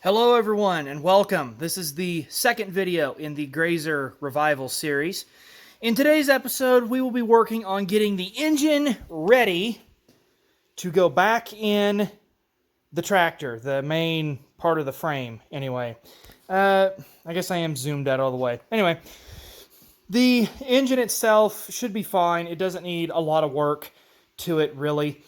Hello everyone and welcome. This is the second video in the Grazer Revival series. In today's episode, we will be working on getting the engine ready to go back in the tractor, the main part of the frame, anyway. I guess I am zoomed out all the way. Anyway, the engine itself should be fine. It doesn't need a lot of work to it, really.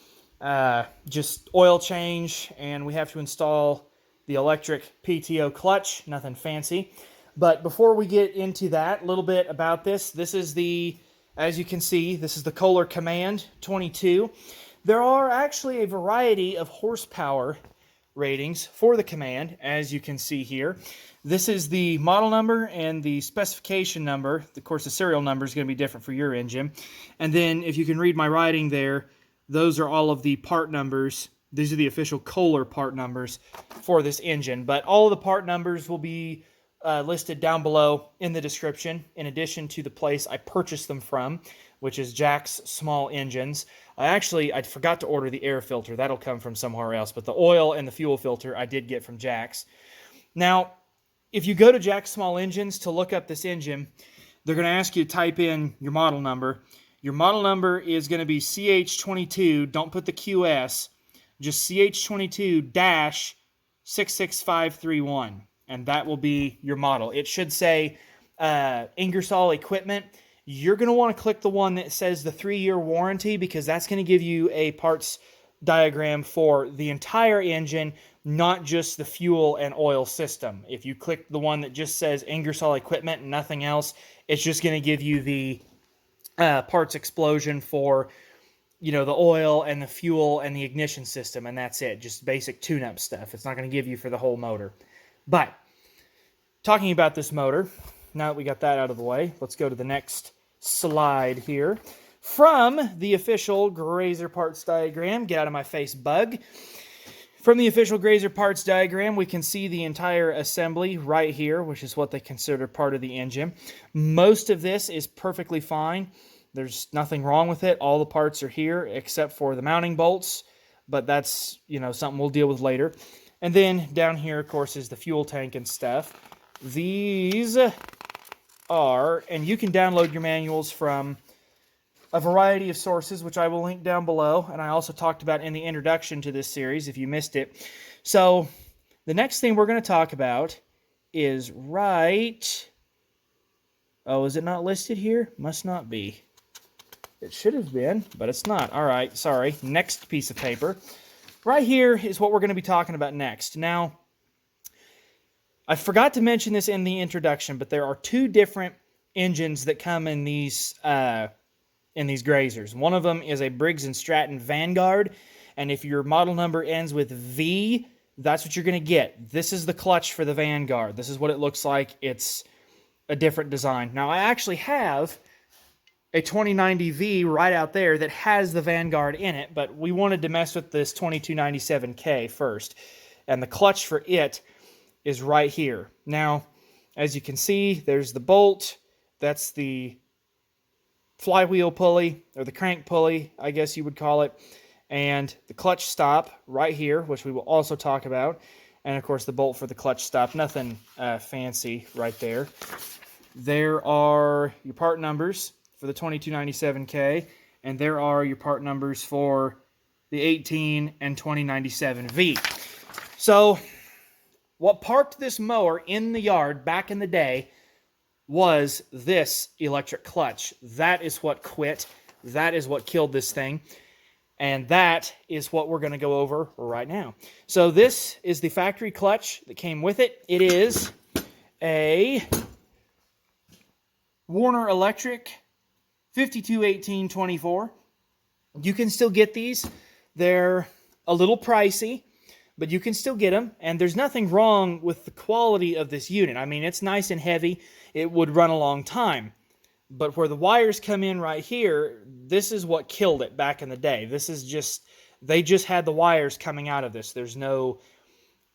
Just oil change, and we have to install the electric PTO clutch, nothing fancy. But before we get into that, a little bit about this. This is the, as you can see, this is the Kohler Command 22. There are actually a variety of horsepower ratings for the Command, as you can see here. This is the model number and the specification number. Of course, the serial number is going to be different for your engine. And then, if you can read my writing there, those are all of the part numbers. These are the official Kohler part numbers for this engine. But all of the part numbers will be listed down below in the description, in addition to the place I purchased them from, which is Jack's Small Engines. I forgot to order the air filter. That'll come from somewhere else. But the oil and the fuel filter I did get from Jack's. Now, if you go to Jack's Small Engines to look up this engine, they're going to ask you to type in your model number. Your model number is going to be CH22. Don't put the QS. Just CH22-66531, and that will be your model. It should say Ingersoll Equipment. You're going to want to click the one that says the 3-year warranty, because that's going to give you a parts diagram for the entire engine, not just the fuel and oil system. If you click the one that just says Ingersoll Equipment and nothing else, it's just going to give you the parts explosion for the oil and the fuel and the ignition system, and that's it. Just basic tune-up stuff. It's not going to give you for the whole motor. But, talking about this motor, now that we got that out of the way, let's go to the next slide here. From the official Grazer parts diagram, get out of my face, bug. From the official Grazer parts diagram, we can see the entire assembly right here, which is what they consider part of the engine. Most of this is perfectly fine. There's nothing wrong with it. All the parts are here except for the mounting bolts, but that's, something we'll deal with later. And then down here, of course, is the fuel tank and stuff. These are, and you can download your manuals from a variety of sources, which I will link down below, and I also talked about in the introduction to this series if you missed it. So the next thing we're going to talk about is oh, is it not listed here? Must not be. It should have been, but it's not. All right, sorry. Next piece of paper. Right here is what we're going to be talking about next. Now, I forgot to mention this in the introduction, but there are two different engines that come in these Grazers. One of them is a Briggs & Stratton Vanguard, and if your model number ends with V, that's what you're going to get. This is the clutch for the Vanguard. This is what it looks like. It's a different design. Now, I actually have a 2090V right out there that has the Vanguard in it, but we wanted to mess with this 2297K first, and the clutch for it is right here. Now, as you can see, there's the bolt. That's the flywheel pulley, or the crank pulley, I guess you would call it, and the clutch stop right here, which we will also talk about, and of course the bolt for the clutch stop. Nothing fancy right there. There are your part numbers for the 2297K, and there are your part numbers for the 18 and 2097V. So, what parked this mower in the yard back in the day was this electric clutch. That is what quit. That is what killed this thing. And that is what we're going to go over right now. So this is the factory clutch that came with it. It is a Warner Electric 521824. You can still get these. They're a little pricey, but you can still get them. And there's nothing wrong with the quality of this unit. I mean, it's nice and heavy. It would run a long time. But where the wires come in right here, this is what killed it back in the day. This is just, they just had the wires coming out of this. There's no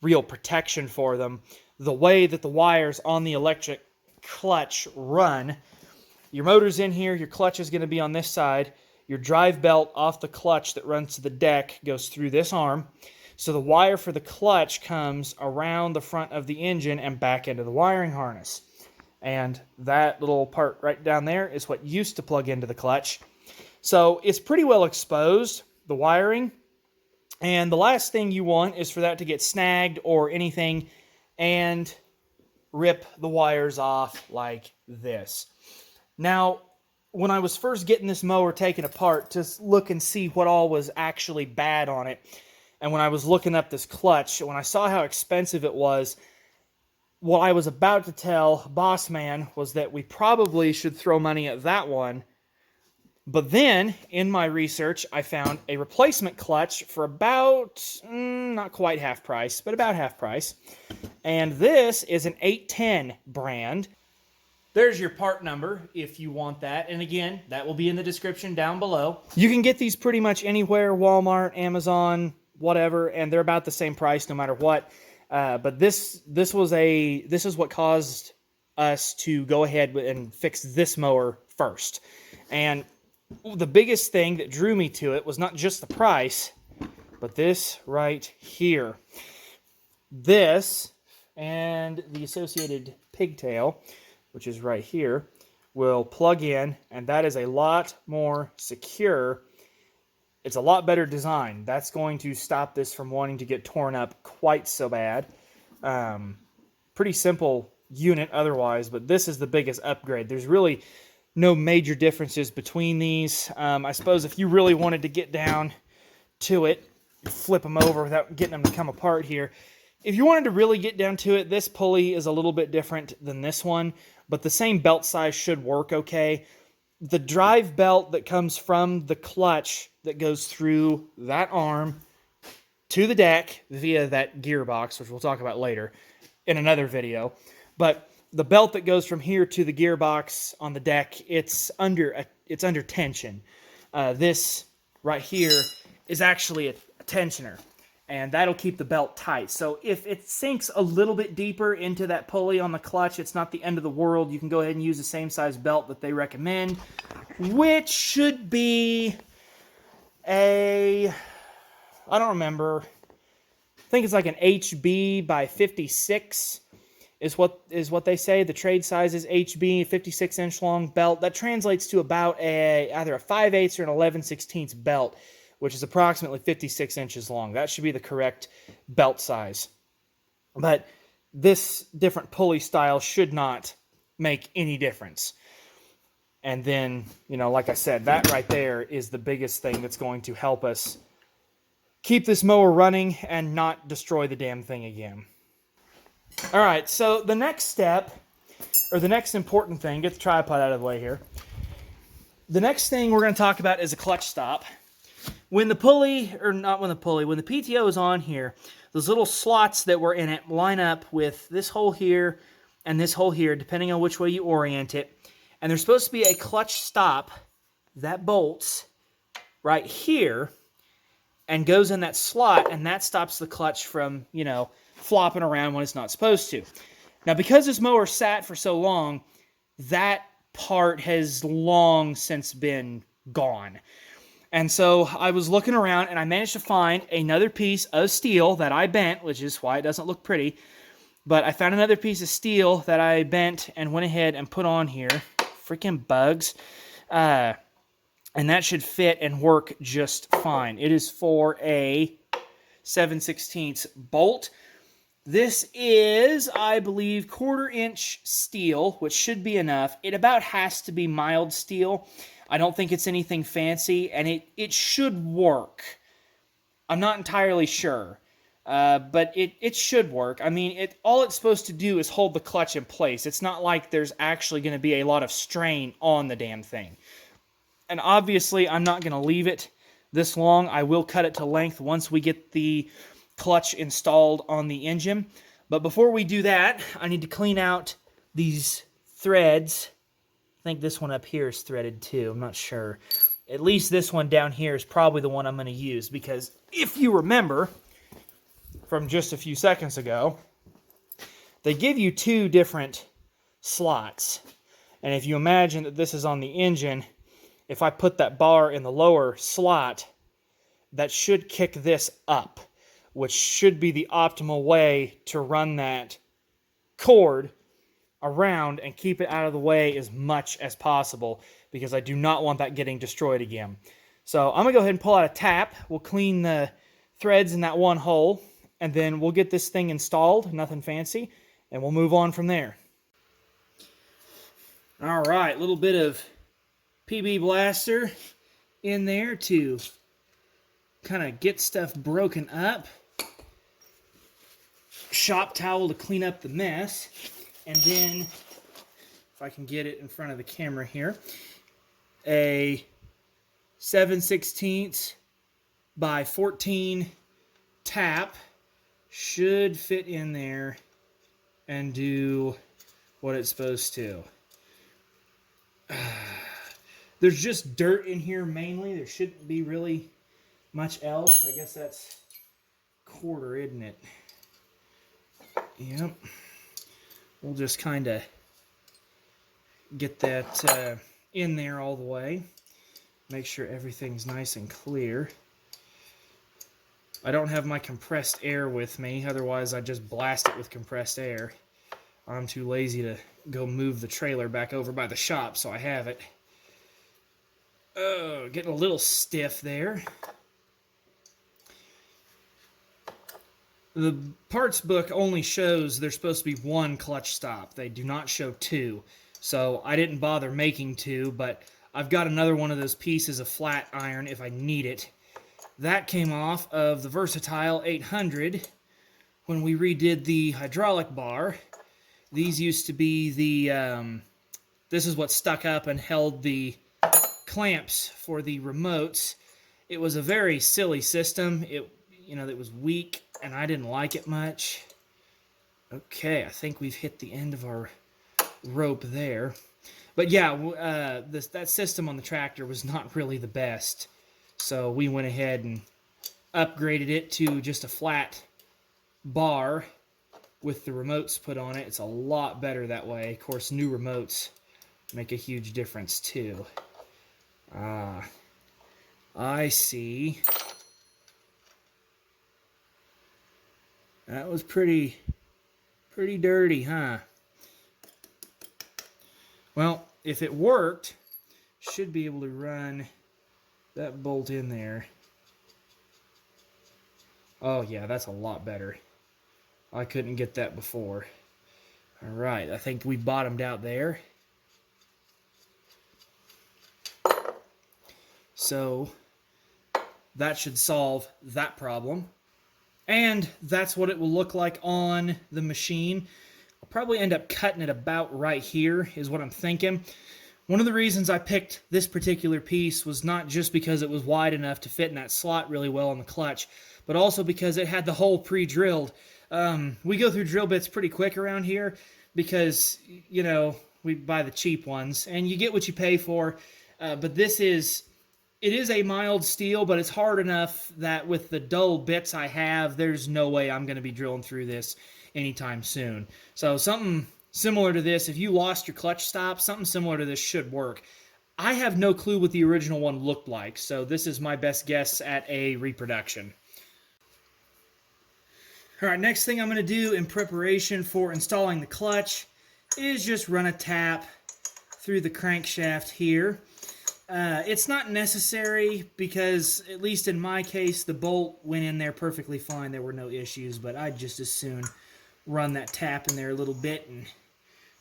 real protection for them. The way that the wires on the electric clutch run, your motor's in here, your clutch is going to be on this side, your drive belt off the clutch that runs to the deck goes through this arm. So the wire for the clutch comes around the front of the engine and back into the wiring harness. And that little part right down there is what used to plug into the clutch. So it's pretty well exposed, the wiring. And the last thing you want is for that to get snagged or anything and rip the wires off like this. Now, when I was first getting this mower taken apart to look and see what all was actually bad on it, and when I was looking up this clutch, when I saw how expensive it was, what I was about to tell Boss Man was that we probably should throw money at that one. But then, in my research, I found a replacement clutch for about, not quite half price, but about half price. And this is an 810 brand. There's your part number if you want that. And again, that will be in the description down below. You can get these pretty much anywhere, Walmart, Amazon, whatever, and they're about the same price no matter what. But this is what caused us to go ahead and fix this mower first. And the biggest thing that drew me to it was not just the price, but this right here. This and the associated pigtail, which is right here, will plug in, and that is a lot more secure. It's a lot better design. That's going to stop this from wanting to get torn up quite so bad. Pretty simple unit otherwise, but this is the biggest upgrade. There's really no major differences between these. I suppose if you really wanted to get down to it, flip them over without getting them to come apart here. If you wanted to really get down to it, this pulley is a little bit different than this one, but the same belt size should work okay. The drive belt that comes from the clutch that goes through that arm to the deck via that gearbox, which we'll talk about later in another video. But the belt that goes from here to the gearbox on the deck, it's under tension. This right here is actually a tensioner, and that'll keep the belt tight. So if it sinks a little bit deeper into that pulley on the clutch, it's not the end of the world. You can go ahead and use the same size belt that they recommend, which should be I don't remember. I think it's like an HB by 56 is what they say. The trade size is HB, 56-inch long belt. That translates to about either a 5/8 or an 11/16 belt, which is approximately 56 inches long. That should be the correct belt size. But this different pulley style should not make any difference. And then, like I said, that right there is the biggest thing that's going to help us keep this mower running and not destroy the damn thing again. All right, so the next step, or the next important thing, get the tripod out of the way here. The next thing we're going to talk about is a clutch stop. When the PTO is on here, those little slots that were in it line up with this hole here and this hole here, depending on which way you orient it. And there's supposed to be a clutch stop that bolts right here and goes in that slot, and that stops the clutch from, flopping around when it's not supposed to. Now, because this mower sat for so long, that part has long since been gone. And so I was looking around, and I managed to find another piece of steel that I bent, which is why it doesn't look pretty. But I found another piece of steel that I bent and went ahead and put on here. Freaking bugs. And that should fit and work just fine. It is for a 7/16 bolt. This is, I believe, 1/4-inch steel, which should be enough. It about has to be mild steel. I don't think it's anything fancy, and it should work. I'm not entirely sure, but it should work. I mean, all it's supposed to do is hold the clutch in place. It's not like there's actually going to be a lot of strain on the damn thing. And obviously, I'm not going to leave it this long. I will cut it to length once we get the clutch installed on the engine. But before we do that, I need to clean out these threads. I think this one up here is threaded too. I'm not sure. At least this one down here is probably the one I'm going to use, because if you remember from just a few seconds ago, they give you two different slots. And if you imagine that this is on the engine, if I put that bar in the lower slot, that should kick this up. which should be the optimal way to run that cord around and keep it out of the way as much as possible, because I do not want that getting destroyed again. So I'm going to go ahead and pull out a tap. We'll clean the threads in that one hole, and then we'll get this thing installed, nothing fancy, and we'll move on from there. All right, a little bit of PB Blaster in there to kind of get stuff broken up. Shop towel to clean up the mess. And then, if I can get it in front of the camera here, a 7/16 by 14 tap should fit in there and do what it's supposed to. There's just dirt in here mainly. There shouldn't be really much else. I guess that's quarter, isn't it? Yep. We'll just kind of get that in there all the way. Make sure everything's nice and clear. I don't have my compressed air with me, otherwise I'd just blast it with compressed air. I'm too lazy to go move the trailer back over by the shop, so I have it. Oh, getting a little stiff there. The parts book only shows there's supposed to be one clutch stop. They do not show two. So I didn't bother making two, but I've got another one of those pieces of flat iron if I need it. That came off of the Versatile 800 when we redid the hydraulic bar. These used to be the, this is what stuck up and held the clamps for the remotes. It was a very silly system. It was weak, and I didn't like it much. Okay, I think we've hit the end of our rope there. But yeah, that system on the tractor was not really the best. So we went ahead and upgraded it to just a flat bar with the remotes put on it. It's a lot better that way. Of course, new remotes make a huge difference too. I see. That was pretty dirty, huh? Well, if it worked, should be able to run that bolt in there. Oh yeah, that's a lot better. I couldn't get that before. All right, I think we bottomed out there. So that should solve that problem. And that's what it will look like on the machine. I'll probably end up cutting it about right here, is what I'm thinking. One of the reasons I picked this particular piece was not just because it was wide enough to fit in that slot really well on the clutch, but also because it had the hole pre-drilled. We go through drill bits pretty quick around here because, we buy the cheap ones, and you get what you pay for. But it is a mild steel, but it's hard enough that with the dull bits I have, there's no way I'm going to be drilling through this anytime soon. So something similar to this, if you lost your clutch stop, something similar to this should work. I have no clue what the original one looked like, so this is my best guess at a reproduction. All right, next thing I'm going to do in preparation for installing the clutch is just run a tap through the crankshaft here. It's not necessary because, at least in my case, the bolt went in there perfectly fine. There were no issues, but I'd just as soon run that tap in there a little bit and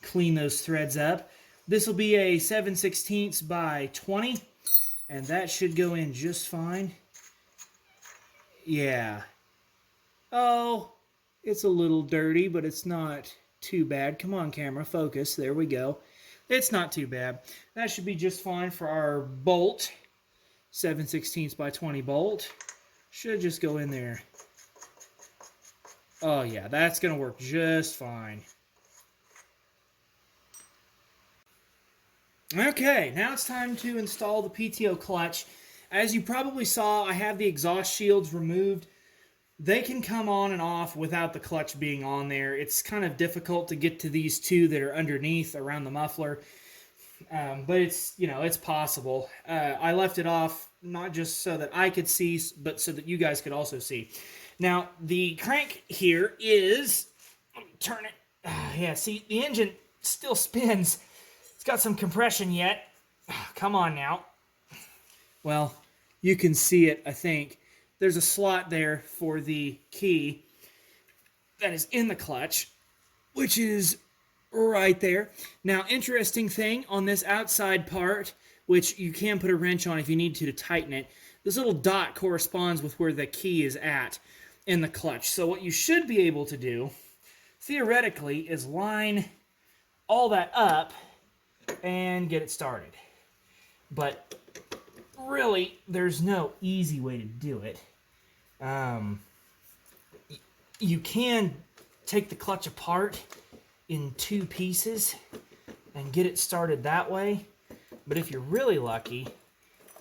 clean those threads up. This will be a 7/16 by 20, and that should go in just fine. Yeah. Oh, it's a little dirty, but it's not too bad. Come on, camera, focus. There we go. It's not too bad. That should be just fine for our bolt. 7/16 by 20 bolt. Should just go in there. Oh yeah, that's going to work just fine. Okay, now it's time to install the PTO clutch. As you probably saw, I have the exhaust shields removed. They can come on and off without the clutch being on there. It's kind of difficult to get to these two that are underneath around the muffler. But it's, it's possible. I left it off not just so that I could see, but so that you guys could also see. Now, the crank here is, let me turn it, yeah, see, the engine still spins. It's got some compression yet. Come on now. Well, you can see it, I think. There's a slot there for the key that is in the clutch, which is right there. Now, interesting thing on this outside part, which you can put a wrench on if you need to tighten it, this little dot corresponds with where the key is at in the clutch. So what you should be able to do, theoretically, is line all that up and get it started. But really, there's no easy way to do it. You can take the clutch apart in 2 pieces and get it started that way. But if you're really lucky,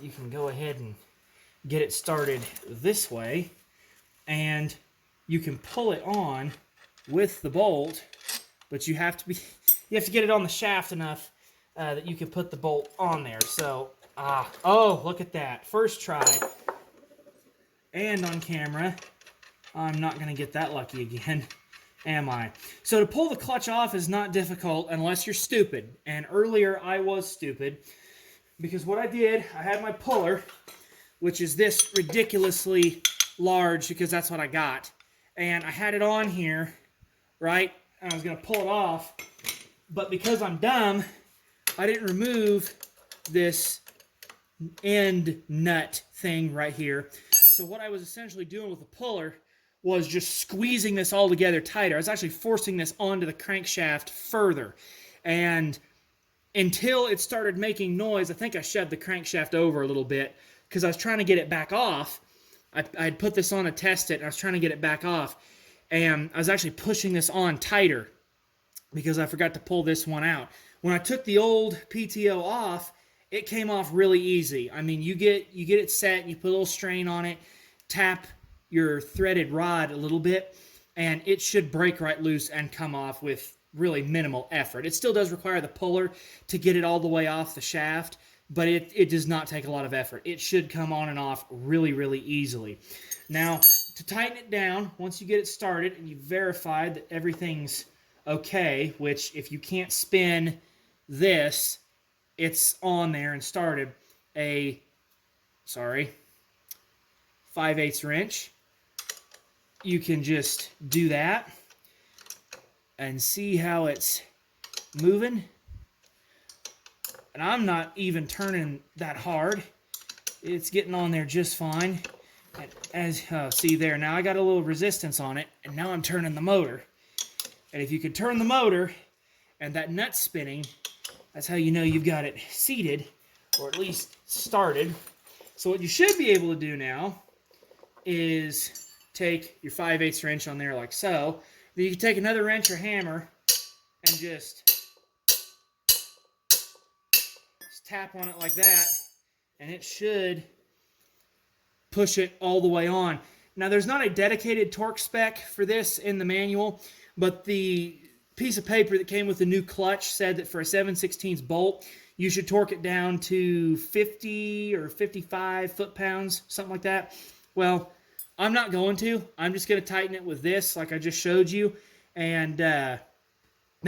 you can go ahead and get it started this way, and you can pull it on with the bolt, but you have to get it on the shaft enough that you can put the bolt on there. So, oh, look at that. First try. And on camera. I'm not going to get that lucky again, am I? So to pull the clutch off is not difficult unless you're stupid. And earlier I was stupid because what I did, I had my puller, which is this ridiculously large because that's what I got. And I had it on here, right? And I was going to pull it off. But because I'm dumb, I didn't remove this end nut thing right here. So what I was essentially doing with the puller was just squeezing this all together tighter. I was actually forcing this onto the crankshaft further. And until it started making noise, I think I shoved the crankshaft over a little bit because I was trying to get it back off. I'd put this on to test it, and I was trying to get it back off. And I was actually pushing this on tighter because I forgot to pull this one out. When I took the old PTO off, it came off really easy. I mean, you get it set, and you put a little strain on it, tap your threaded rod a little bit, and it should break right loose and come off with really minimal effort. It still does require the puller to get it all the way off the shaft, but it does not take a lot of effort. It should come on and off really, really easily. Now, to tighten it down, once you get it started and you've verified that everything's okay, which if you can't spin this, it's on there and started, 5/8 wrench. You can just do that and see how it's moving. And I'm not even turning that hard. It's getting on there just fine. And as see there, now I got a little resistance on it, and now I'm turning the motor. And if you can turn the motor and that nut's spinning, that's how you know you've got it seated, or at least started. So what you should be able to do now is take your 5/8 wrench on there like so. Then you can take another wrench or hammer and just tap on it like that, and it should push it all the way on. Now, there's not a dedicated torque spec for this in the manual, but the piece of paper that came with the new clutch said that for a 7/16 bolt, you should torque it down to 50 or 55 foot-pounds, something like that. Well, I'm not going to. I'm just going to tighten it with this like I just showed you, and that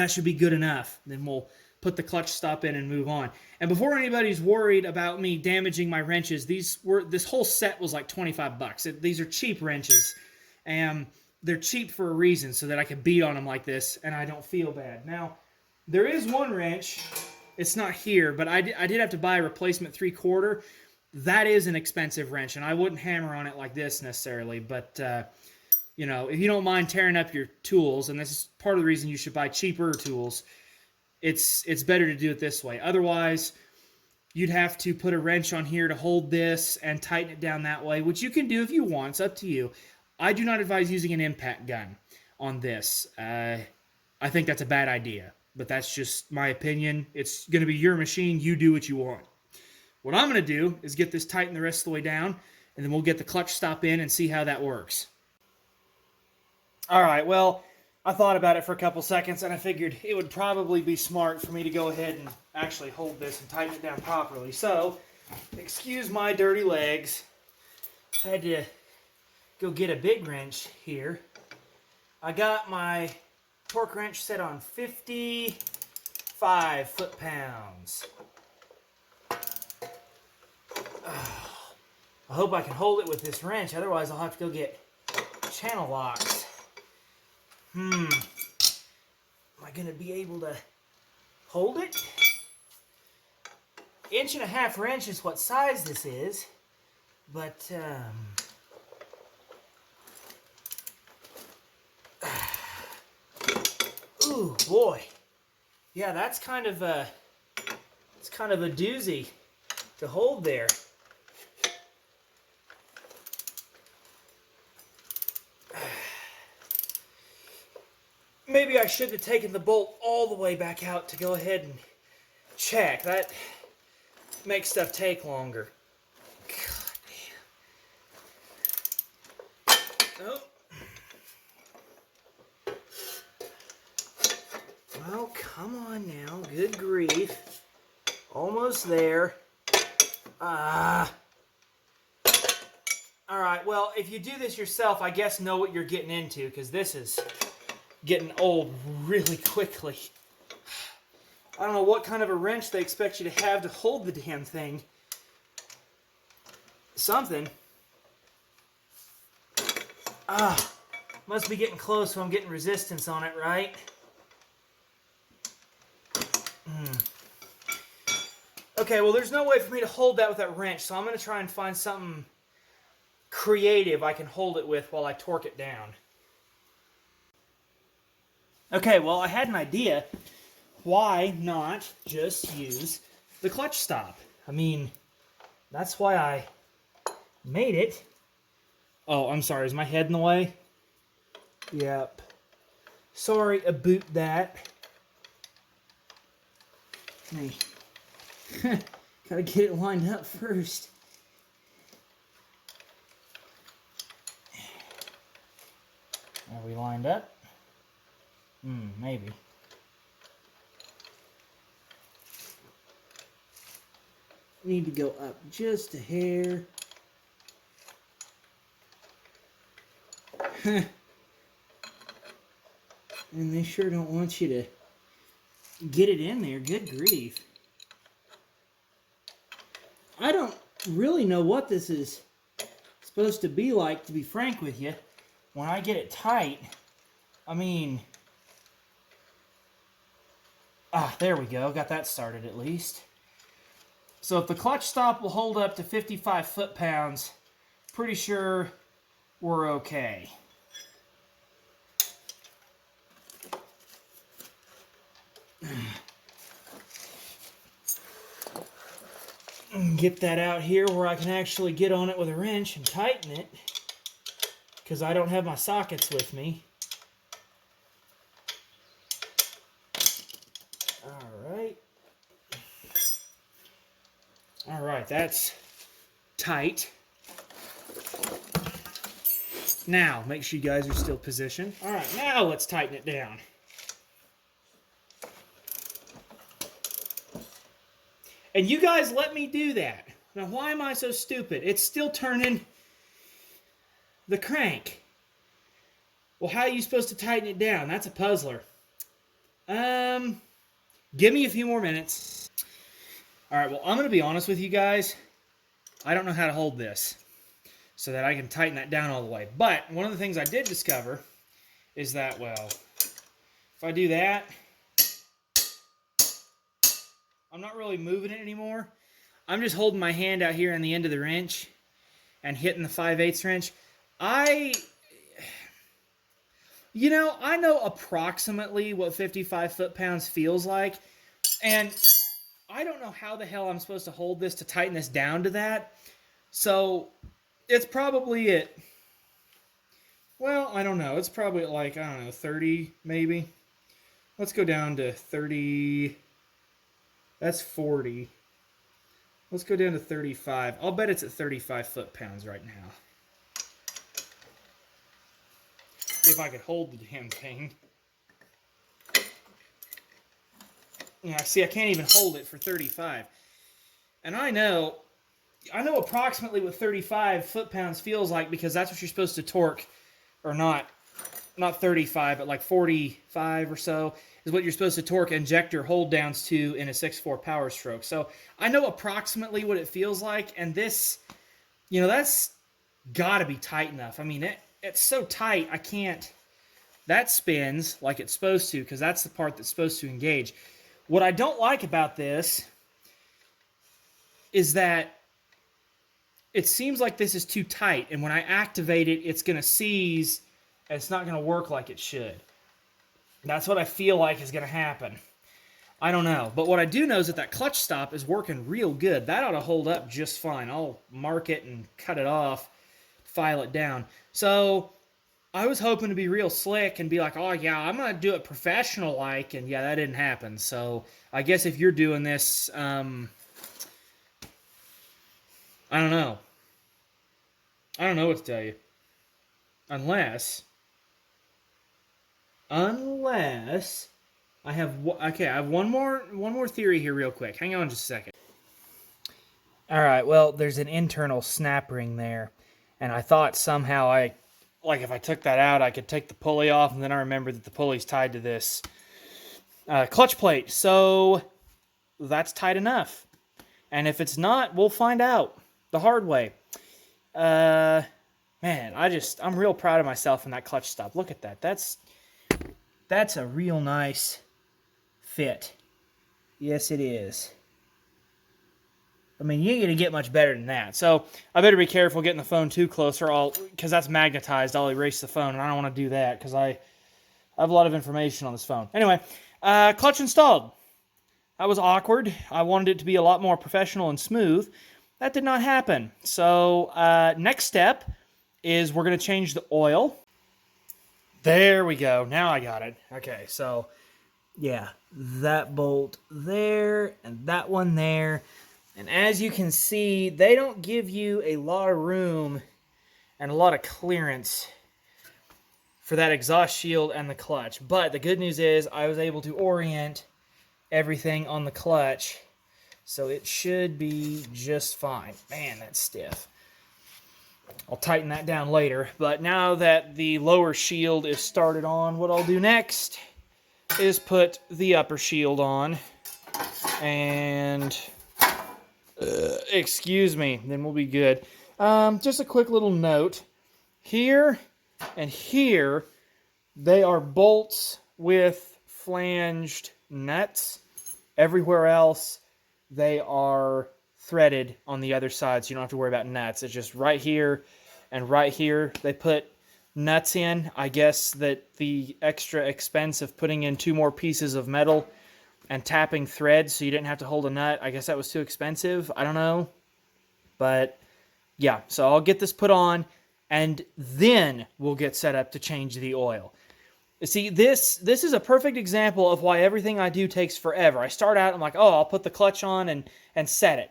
should be good enough. Then we'll put the clutch stop in and move on. And before anybody's worried about me damaging my wrenches, this whole set was like 25 bucks. These are cheap wrenches, and they're cheap for a reason, so that I can beat on them like this and I don't feel bad. Now, there is one wrench. It's not here, but I did have to buy a replacement 3/4. That is an expensive wrench, and I wouldn't hammer on it like this necessarily, but you know, if you don't mind tearing up your tools, and this is part of the reason you should buy cheaper tools, it's better to do it this way. Otherwise, you'd have to put a wrench on here to hold this and tighten it down that way, which you can do if you want. It's up to you. I do not advise using an impact gun on this. I think that's a bad idea, but that's just my opinion. It's going to be your machine. You do what you want. What I'm going to do is get this tightened the rest of the way down, and then we'll get the clutch stop in and see how that works. All right, well, I thought about it for a couple seconds, and I figured it would probably be smart for me to go ahead and actually hold this and tighten it down properly. So Excuse my dirty legs. I had to go get a big wrench here. I got my torque wrench set on 55 foot-pounds. I hope I can hold it with this wrench, otherwise I'll have to go get channel locks. Am I going to be able to hold it? 1.5 wrench is what size this is, but ooh boy, yeah, that's kind of a doozy to hold there. Maybe I should have taken the bolt all the way back out to go ahead and check. That makes stuff take longer. God damn. Oh. Well, come on now. Good grief. Almost there. Alright, well, if you do this yourself, I guess know what you're getting into, because this is getting old really quickly. I don't know what kind of a wrench they expect you to have to hold the damn thing. Something. Must be getting close so I'm getting resistance on it, right? Okay, well, there's no way for me to hold that with that wrench, so I'm going to try and find something creative I can hold it with while I torque it down. Okay, well, I had an idea. Why not just use the clutch stop? I mean, that's why I made it. Oh, I'm sorry. Is my head in the way? Yep. Sorry about that. Hey. Gotta get it lined up first. Are we lined up? Maybe. Need to go up just a hair. And they sure don't want you to get it in there. Good grief. I don't really know what this is supposed to be like, to be frank with you. When I get it tight, I mean... there we go. Got that started at least. So if the clutch stop will hold up to 55 foot-pounds, pretty sure we're okay. Get that out here where I can actually get on it with a wrench and tighten it, because I don't have my sockets with me. Alright, that's tight. Now, make sure you guys are still positioned. Alright, now let's tighten it down. And you guys let me do that. Now, why am I so stupid? It's still turning the crank. Well, how are you supposed to tighten it down? That's a puzzler. Give me a few more minutes. Alright, well, I'm going to be honest with you guys. I don't know how to hold this so that I can tighten that down all the way. But one of the things I did discover is that, well, if I do that, I'm not really moving it anymore. I'm just holding my hand out here on the end of the wrench and hitting the 5/8 wrench. I know approximately what 55 foot-pounds feels like, and I don't know how the hell I'm supposed to hold this to tighten this down to that. So it's probably at, well, I don't know. It's probably at like, I don't know, 30 maybe. Let's go down to 30. That's 40. Let's go down to 35. I'll bet it's at 35 foot-pounds right now. If I could hold the damn thing. Yeah, see, I can't even hold it for 35. And I know I know approximately what 35 foot-pounds feels like because that's what you're supposed to torque, or not 35, but like 45 or so is what you're supposed to torque injector hold downs to in a 6.4 power stroke. So I know approximately what it feels like, and this, that's got to be tight enough. I mean, it's so tight, I can't. That spins like it's supposed to because that's the part that's supposed to engage. What I don't like about this is that it seems like this is too tight, and when I activate it, it's going to seize, and it's not going to work like it should. That's what I feel like is going to happen. I don't know. But what I do know is that clutch stop is working real good. That ought to hold up just fine. I'll mark it and cut it off, file it down. So I was hoping to be real slick and be like, oh, yeah, I'm going to do it professional-like, and yeah, that didn't happen. So I guess if you're doing this, I don't know. I don't know what to tell you. Unless I have one more theory here real quick. Hang on just a second. All right, well, there's an internal snap ring there, and I thought somehow if I took that out, I could take the pulley off, and then I remembered that the pulley's tied to this clutch plate. So that's tight enough. And if it's not, we'll find out the hard way. Man, I'm real proud of myself in that clutch stop. Look at that. That's a real nice fit. Yes, it is. I mean, you ain't gonna get much better than that. So I better be careful getting the phone too close, or because that's magnetized, I'll erase the phone, and I don't want to do that because I have a lot of information on this phone. Anyway, clutch installed. That was awkward. I wanted it to be a lot more professional and smooth. That did not happen. So next step is we're going to change the oil. There we go. Now I got it. Okay, so yeah, that bolt there and that one there. And as you can see, they don't give you a lot of room and a lot of clearance for that exhaust shield and the clutch. But the good news is I was able to orient everything on the clutch, so it should be just fine. Man, that's stiff. I'll tighten that down later. But now that the lower shield is started on, what I'll do next is put the upper shield on. And excuse me, then we'll be good. Just a quick little note. Here and here, they are bolts with flanged nuts. Everywhere else, they are threaded on the other side, so you don't have to worry about nuts. It's just right here and right here they put nuts in. I guess that the extra expense of putting in 2 more pieces of metal and tapping threads so you didn't have to hold a nut, I guess that was too expensive. I don't know. But yeah, so I'll get this put on, and then we'll get set up to change the oil. See, this is a perfect example of why everything I do takes forever. I start out, I'm like, oh, I'll put the clutch on and set it.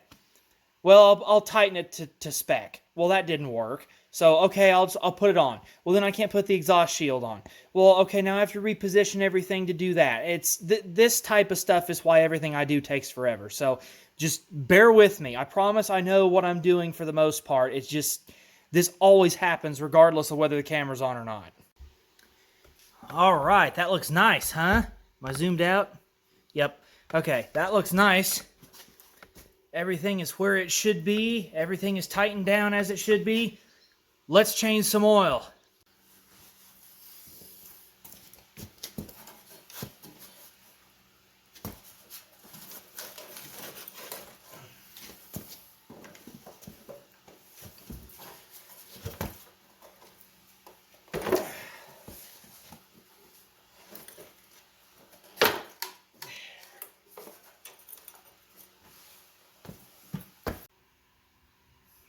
Well, I'll tighten it to spec. Well, that didn't work. So, okay, I'll put it on. Well, then I can't put the exhaust shield on. Well, okay, now I have to reposition everything to do that. It's this type of stuff is why everything I do takes forever. So just bear with me. I promise I know what I'm doing for the most part. It's just this always happens regardless of whether the camera's on or not. All right, that looks nice, huh? Am I zoomed out? Yep. Okay, that looks nice. Everything is where it should be. Everything is tightened down as it should be. Let's change some oil.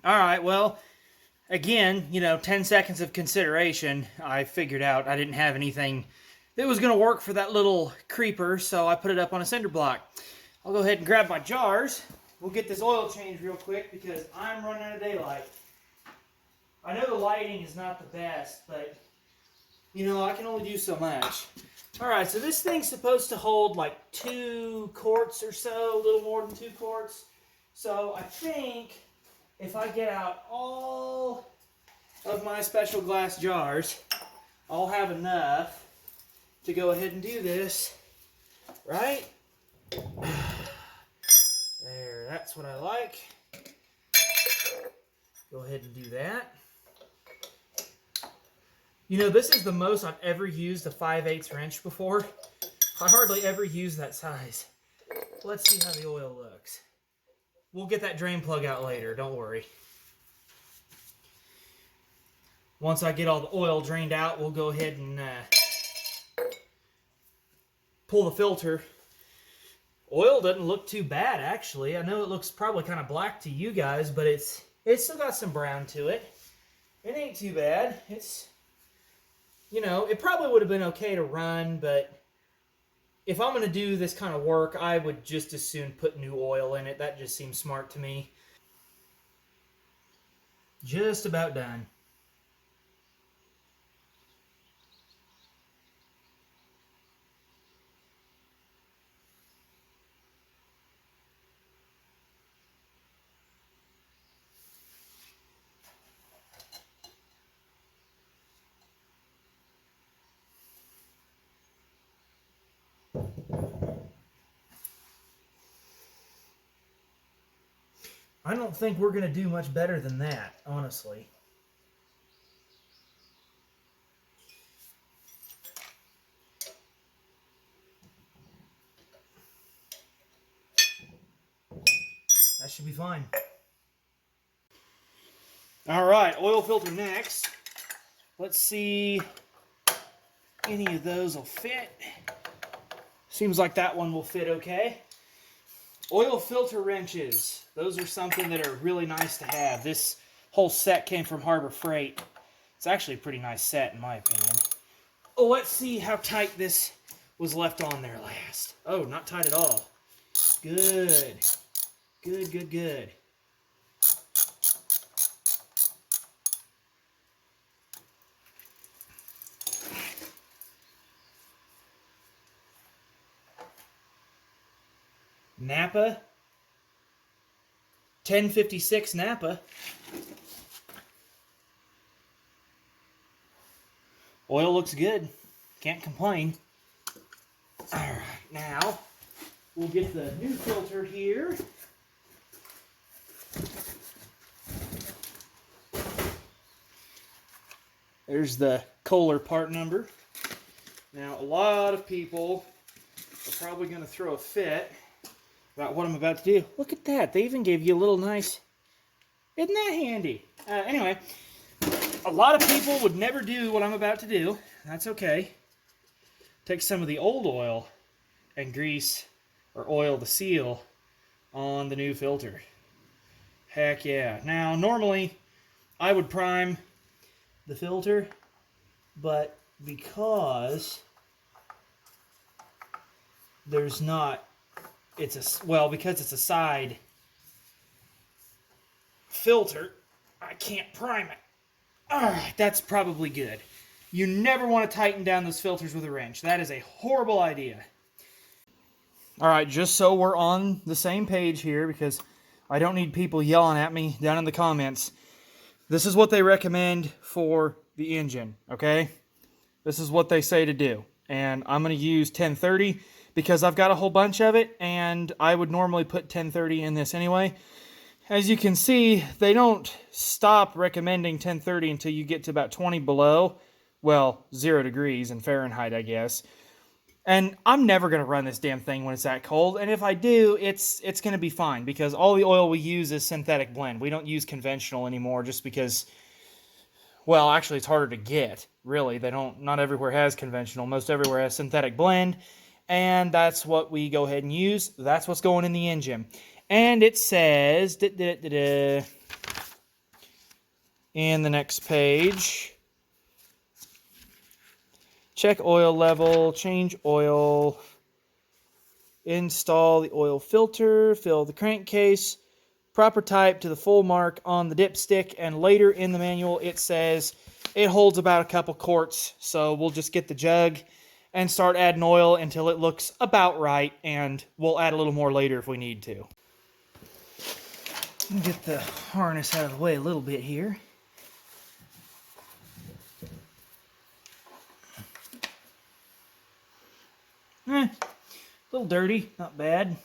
All right, well, again, 10 seconds of consideration, I figured out I didn't have anything that was going to work for that little creeper, so I put it up on a cinder block. I'll go ahead and grab my jars. We'll get this oil changed real quick because I'm running out of daylight. I know the lighting is not the best, but, I can only do so much. All right, so this thing's supposed to hold like 2 quarts or so, a little more than 2 quarts. So I think if I get out all of my special glass jars, I'll have enough to go ahead and do this, right? There, that's what I like. Go ahead and do that. You know, this is the most I've ever used a 5/8 wrench before. I hardly ever use that size. Let's see how the oil looks. We'll get that drain plug out later, don't worry. Once I get all the oil drained out, we'll go ahead and pull the filter. Oil doesn't look too bad, actually. I know it looks probably kind of black to you guys, but it's still got some brown to it. It ain't too bad. It's, you know, it probably would have been okay to run, but if I'm going to do this kind of work, I would just as soon put new oil in it. That just seems smart to me. Just about done. I don't think we're going to do much better than that, honestly. That should be fine. All right, oil filter next. Let's see any of those will fit. Seems like that one will fit okay. Oil filter wrenches. Those are something that are really nice to have. This whole set came from Harbor Freight. It's actually a pretty nice set in my opinion. Oh, let's see how tight this was left on there last. Oh, not tight at all. Good. Good, good, good. Napa. 1056 Napa. Oil looks good. Can't complain. All right, now we'll get the new filter here. There's the Kohler part number. Now, a lot of people are probably going to throw a fit about what I'm about to do. Look at that. They even gave you a little nice... Isn't that handy? Anyway, a lot of people would never do what I'm about to do. That's okay. Take some of the old oil and grease or oil the seal on the new filter. Heck yeah. Now, normally, I would prime the filter, but because there's not... because it's a side filter, I can't prime it. Alright, that's probably good. You never want to tighten down those filters with a wrench. That is a horrible idea. Alright, just so we're on the same page here, because I don't need people yelling at me down in the comments. This is what they recommend for the engine, okay? This is what they say to do. And I'm going to use 1030 because I've got a whole bunch of it, and I would normally put 1030 in this anyway. As you can see, they don't stop recommending 1030 until you get to about 20 below. Well, 0 degrees in Fahrenheit, I guess. And I'm never going to run this damn thing when it's that cold. And if I do, it's going to be fine, because all the oil we use is synthetic blend. We don't use conventional anymore just because, well, actually it's harder to get, really. Not everywhere has conventional. Most everywhere has synthetic blend. And that's what we go ahead and use. That's what's going in the engine. And it says, in the next page, check oil level, change oil, install the oil filter, fill the crankcase, proper type to the full mark on the dipstick, and later in the manual it says it holds about a couple quarts, so we'll just get the jug and start adding oil until it looks about right, and we'll add a little more later if we need to. Get the harness out of the way a little bit here. A little dirty, not bad.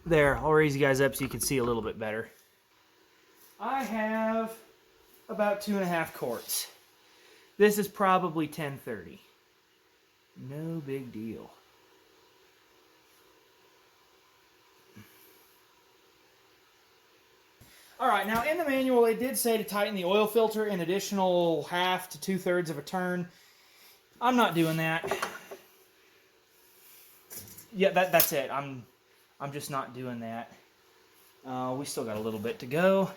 There, I'll raise you guys up so you can see a little bit better. I have about 2.5 quarts. This is probably 1030. No big deal. All right, now in the manual it did say to tighten the oil filter an additional 1/2 to 2/3 of a turn. I'm not doing that. Yeah, that's it. I'm just not doing that. We still got a little bit to go.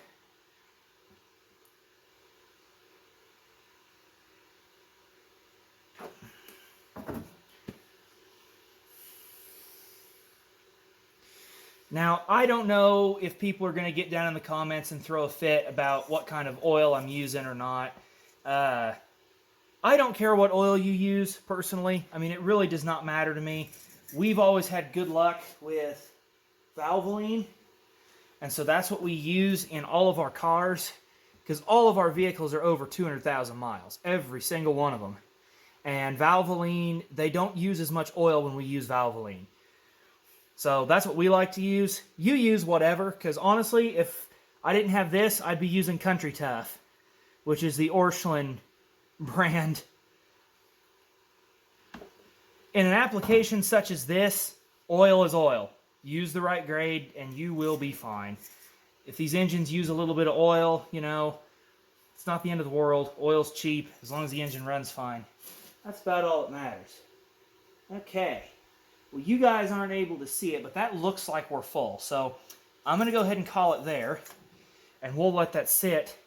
Now, I don't know if people are going to get down in the comments and throw a fit about what kind of oil I'm using or not. I don't care what oil you use, personally. I mean, it really does not matter to me. We've always had good luck with Valvoline, and so that's what we use in all of our cars, because all of our vehicles are over 200,000 miles, every single one of them. And Valvoline, they don't use as much oil when we use Valvoline. So that's what we like to use. You use whatever, because honestly, if I didn't have this, I'd be using Country Tough, which is the Orscheln brand. In an application such as this, oil is oil. Use the right grade and you will be fine. If these engines use a little bit of oil, you know, it's not the end of the world. Oil's cheap, as long as the engine runs fine. That's about all that matters. Okay. Well, you guys aren't able to see it, but that looks like we're full. So I'm going to go ahead and call it there, and we'll let that sit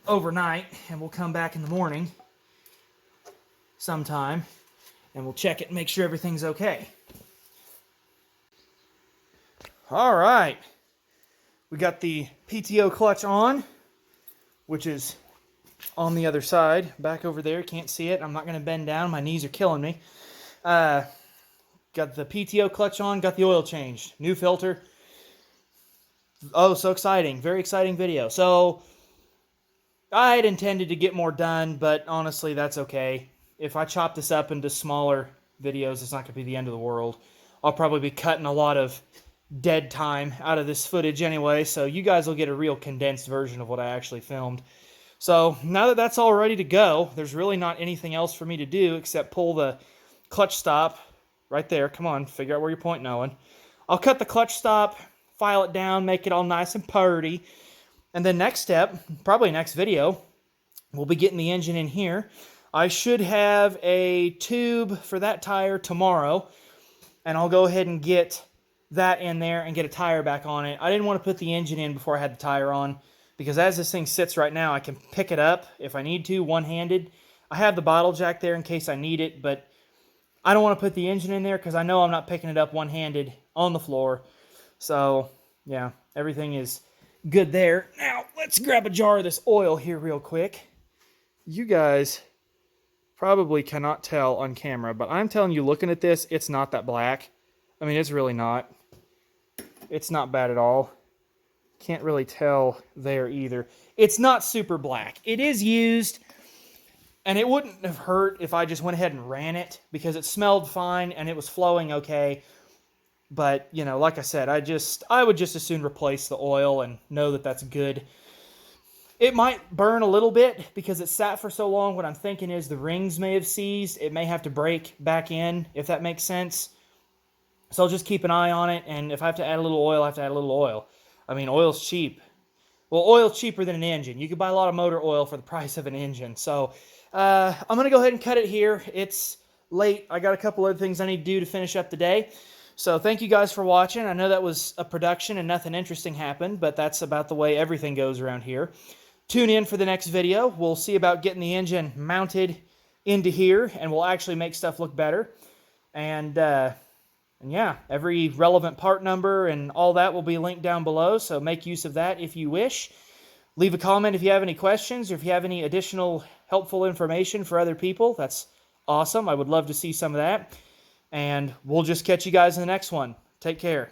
overnight, and we'll come back in the morning sometime, and we'll check it and make sure everything's okay. All right. We got the PTO clutch on, which is on the other side, back over there. Can't see it. I'm not going to bend down. My knees are killing me. Got the PTO clutch on, got the oil changed. New filter. Oh, so exciting. Very exciting video. So, I had intended to get more done, but honestly, that's okay. If I chop this up into smaller videos, it's not going to be the end of the world. I'll probably be cutting a lot of dead time out of this footage anyway, so you guys will get a real condensed version of what I actually filmed. So, now that that's all ready to go, there's really not anything else for me to do except pull the clutch stop right there. Come on, figure out where you're pointing, Owen. I'll cut the clutch stop, file it down, make it all nice and purty. And then next step, probably next video, we'll be getting the engine in here. I should have a tube for that tire tomorrow, and I'll go ahead and get that in there and get a tire back on it. I didn't want to put the engine in before I had the tire on, because as this thing sits right now, I can pick it up if I need to, one-handed. I have the bottle jack there in case I need it, but I don't want to put the engine in there because I know I'm not picking it up one-handed on the floor. So, yeah, everything is good there. Now, let's grab a jar of this oil here real quick. You guys probably cannot tell on camera, but I'm telling you, looking at this, it's not that black. I mean, it's really not. It's not bad at all. Can't really tell there either. It's not super black. It is used, and it wouldn't have hurt if I just went ahead and ran it, because it smelled fine and it was flowing okay. But, you know, like I said, I would just as soon replace the oil and know that that's good. It might burn a little bit because it sat for so long. What I'm thinking is the rings may have seized. It may have to break back in, if that makes sense. So I'll just keep an eye on it, and if I have to add a little oil, I have to add a little oil. I mean, oil's cheap. Well, oil's cheaper than an engine. You could buy a lot of motor oil for the price of an engine. So I'm going to go ahead and cut it here. It's late. I got a couple other things I need to do to finish up the day. So thank you guys for watching. I know that was a production and nothing interesting happened, but that's about the way everything goes around here. Tune in for the next video. We'll see about getting the engine mounted into here, and we'll actually make stuff look better. And yeah, every relevant part number and all that will be linked down below, so make use of that if you wish. Leave a comment if you have any questions or if you have any additional helpful information for other people, that's awesome. I would love to see some of that. And we'll just catch you guys in the next one. Take care.